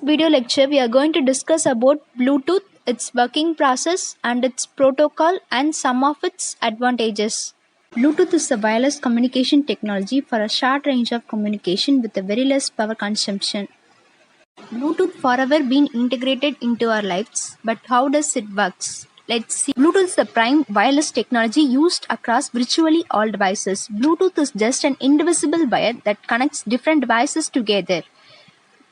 video lecture, we are going to discuss about Bluetooth, its working process and its protocol and some of its advantages. Bluetooth is a wireless communication technology for a short range of communication with a very less power consumption. Bluetooth forever been integrated into our lives, but how does it works? Let's see. Bluetooth is the prime wireless technology used across virtually all devices. Bluetooth is just an indivisible wire that connects different devices together.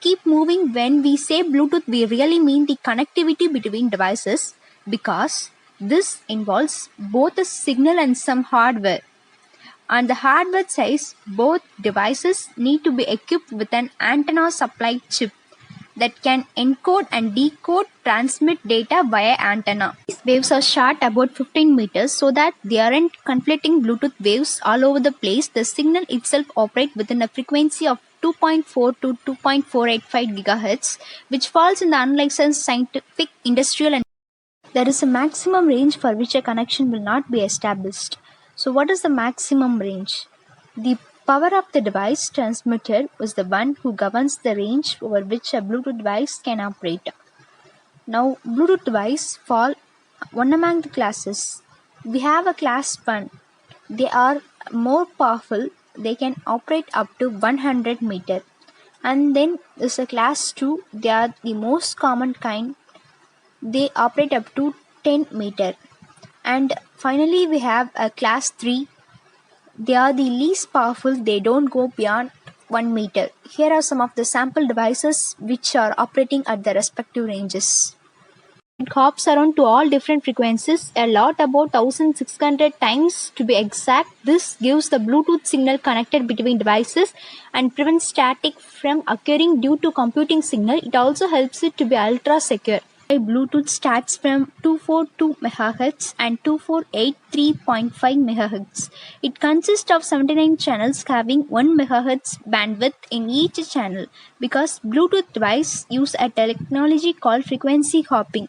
Keep moving. When we say Bluetooth, we really mean the connectivity between devices because this involves both a signal and some hardware. On the hardware side, both devices need to be equipped with an antenna supply chip that can encode and decode transmit data via antenna. These waves are short about 15 meters so that they aren't conflicting Bluetooth waves all over the place. The signal itself operates within a frequency of 2.4 to 2.485 GHz, which falls in the unlicensed scientific, industrial and there is a maximum range for which a connection will not be established. So what is the maximum range? The power of the device transmitter is the one who governs the range over which a Bluetooth device can operate. Now, Bluetooth device fall one among the classes. We have a class 1. They are more powerful. They can operate up to 100 meter. And then there's a class 2. They are the most common kind. They operate up to 10 meter. And finally, we have a class 3. They are the least powerful, they don't go beyond 1 meter. Here are some of the sample devices which are operating at the respective ranges. It hops around to all different frequencies, a lot about 1600 times to be exact. This gives the Bluetooth signal connected between devices and prevents static from occurring due to computing signal. It also helps it to be ultra secure. Bluetooth starts from 242 MHz and 2483.5 MHz. It consists of 79 channels having 1 MHz bandwidth in each channel because Bluetooth devices use a technology called frequency hopping.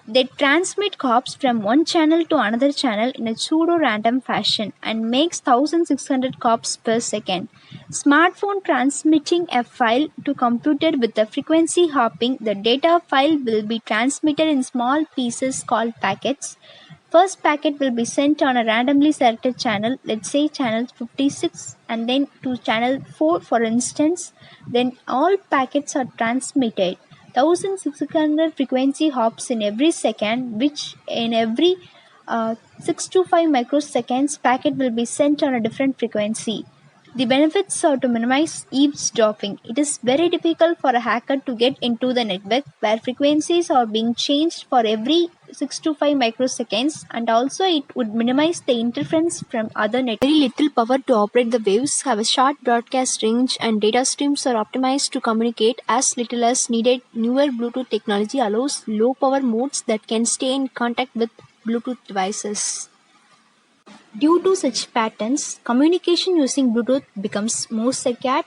They transmit hops from one channel to another channel in a pseudo-random fashion and makes 1600 hops per second. Smartphone transmitting a file to computer with the frequency hopping, the data file will be transmitted in small pieces called packets. First packet will be sent on a randomly selected channel, let's say channel 56, and then to channel 4 for instance. Then all packets are transmitted. 1600 frequency hops in every second, which in every 6 to 5 microseconds packet will be sent on a different frequency. The benefits are to minimize eavesdropping. It is very difficult for a hacker to get into the network where frequencies are being changed for every 6 to 5 microseconds, and also it would minimize the interference from other networks. Very little power to operate the waves, have a short broadcast range, and data streams are optimized to communicate as little as needed. Newer Bluetooth technology allows low power modes that can stay in contact with Bluetooth devices. Due to such patterns, communication using Bluetooth becomes more secure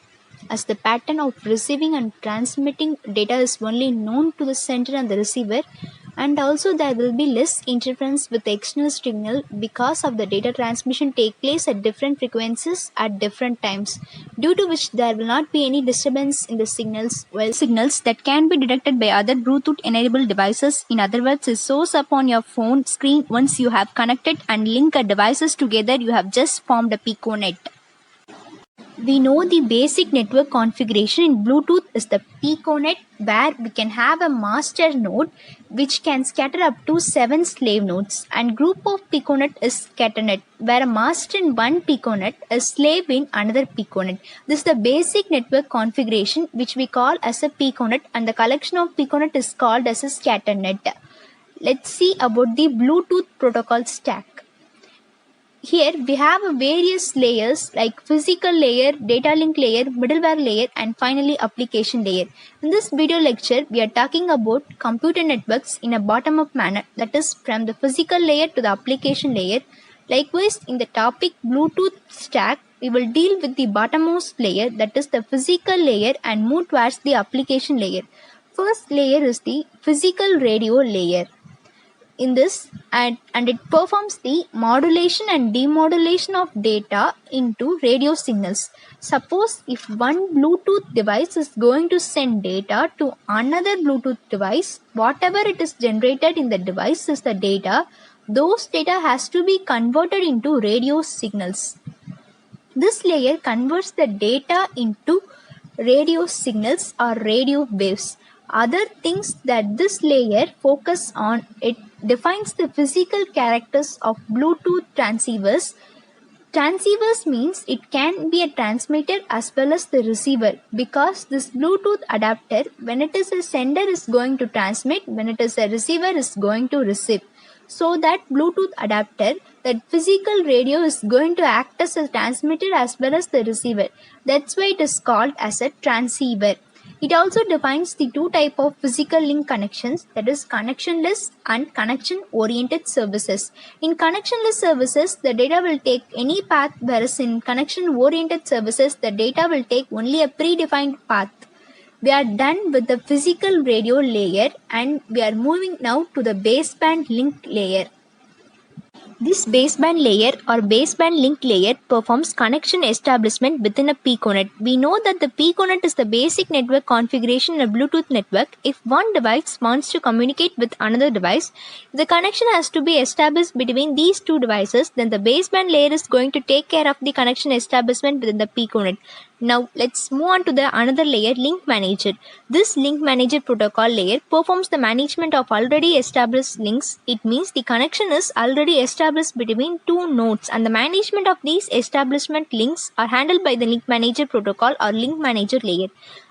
as the pattern of receiving and transmitting data is only known to the sender and the receiver, and also there will be less interference with the external signal because of the data transmission take place at different frequencies at different times, due to which there will not be any disturbance in the signals, signals that can be detected by other Bluetooth enabled devices. In other words, it shows up on your phone screen once you have connected and linked devices together. You have just formed a piconet. We know the basic network configuration in Bluetooth is the piconet, where we can have a master node which can scatter up to 7 slave nodes, and group of piconet is scatternet, where a master in one piconet is slave in another piconet. This is the basic network configuration which we call as a piconet, and the collection of piconet is called as a scatternet. Let's see about the Bluetooth protocol stack. Here we have various layers like physical layer, data link layer, middleware layer, and finally application layer. In this video lecture, we are talking about computer networks in a bottom-up manner, that is from the physical layer to the application layer. Likewise, in the topic Bluetooth stack, we will deal with the bottommost layer, that is the physical layer, and move towards the application layer. First layer is the physical radio layer. in this, and it performs the modulation and demodulation of data into radio signals. Suppose if one Bluetooth device is going to send data to another Bluetooth device, whatever it is generated in the device is the data. Those data has to be converted into radio signals. This layer converts the data into radio signals or radio waves. Other things that this layer focus on, it defines the physical characters of Bluetooth transceivers. Transceivers means it can be a transmitter as well as the receiver, because this Bluetooth adapter, when it is a sender, is going to transmit, when it is a receiver, is going to receive. So that Bluetooth adapter, that physical radio, is going to act as a transmitter as well as the receiver. That's why it is called as a transceiver. It also defines the two types of physical link connections, that is connectionless and connection-oriented services. In connectionless services, the data will take any path, whereas in connection-oriented services, the data will take only a predefined path. We are done with the physical radio layer, and we are moving now to the baseband link layer. This baseband layer or baseband link layer performs connection establishment within a Piconet. We know that the Piconet is the basic network configuration in a Bluetooth network. If one device wants to communicate with another device, the connection has to be established between these two devices. Then the baseband layer is going to take care of the connection establishment within the Piconet. Now let's move on to the another layer, link manager. This link manager protocol layer performs the management of already established links. It means the connection is already established between two nodes, and the management of these establishment links are handled by the link manager protocol or link manager layer.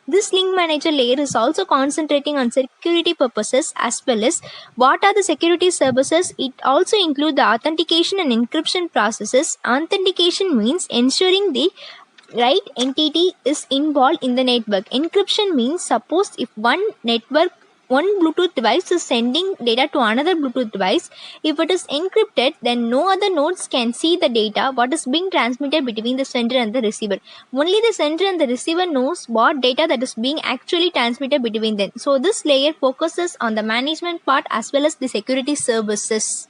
This link manager layer is also concentrating on security purposes as well as what are the security services. It also includes the authentication and encryption processes. Authentication means ensuring the right entity is involved in the network. Encryption means suppose if one Bluetooth device is sending data to another Bluetooth device, if it is encrypted, then no other nodes can see the data what is being transmitted between the sender and the receiver. Only the sender and the receiver knows what data that is being actually transmitted between them. So this layer focuses on the management part as well as the security services.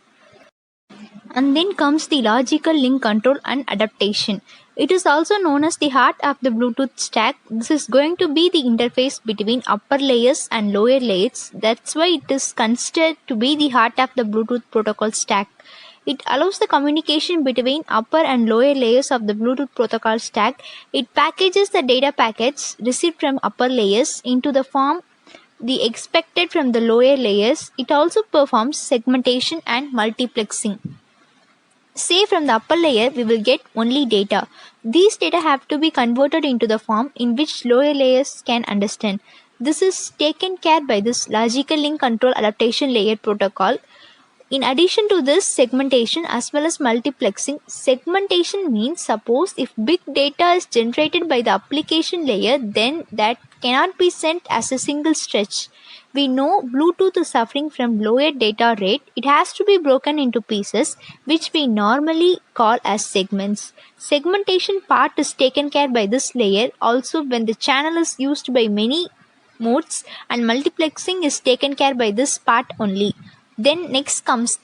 And then comes the logical link control and adaptation. It is also known as the heart of the Bluetooth stack. This is going to be the interface between upper layers and lower layers. That's why it is considered to be the heart of the Bluetooth protocol stack. It allows the communication between upper and lower layers of the Bluetooth protocol stack. It packages the data packets received from upper layers into the form the expected from the lower layers. It also performs segmentation and multiplexing. Say from the upper layer we will get only data. These data have to be converted into the form in which lower layers can understand. This is taken care by this logical link control adaptation layer protocol. In addition to this segmentation as well as multiplexing, segmentation means suppose if big data is generated by the application layer, then that cannot be sent as a single stretch. We know Bluetooth is suffering from lower data rate. It has to be broken into pieces, which we normally call as segments. Segmentation part is taken care by this layer also when the channel is used by many modes, and multiplexing is taken care by this part only. Then next comes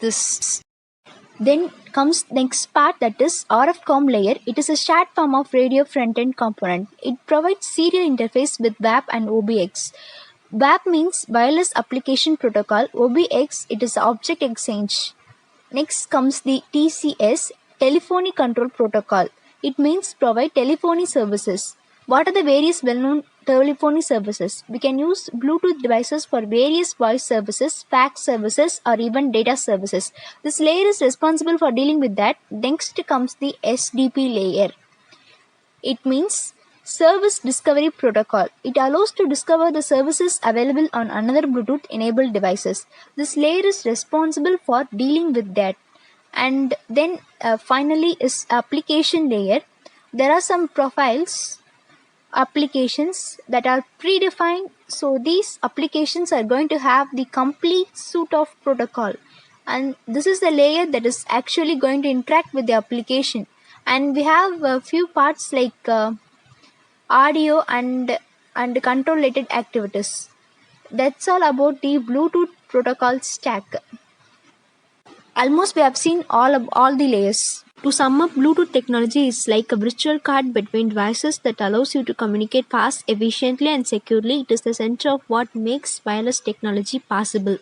next part, that is RF COM layer. It is a shared form of radio front-end component. It provides serial interface with WAP and OBX. WAP means Wireless Application Protocol. OBX, it is Object Exchange. Next comes the TCS, Telephony Control Protocol. It means provide telephony services. What are the various well-known telephony services? We can use Bluetooth devices for various voice services, fax services, or even data services. This layer is responsible for dealing with that. Next comes the SDP layer. It means Service Discovery Protocol. It allows to discover the services available on another Bluetooth enabled devices. This layer is responsible for dealing with that. And then finally is application layer. There are some profiles applications that are predefined, so these applications are going to have the complete suite of protocol, and this is the layer that is actually going to interact with the application. And we have a few parts like audio and control related activities. That's all about the Bluetooth protocol stack. Almost we have seen all the layers. To sum up, Bluetooth technology is like a virtual card between devices that allows you to communicate fast, efficiently, and securely. It is the center of what makes wireless technology possible.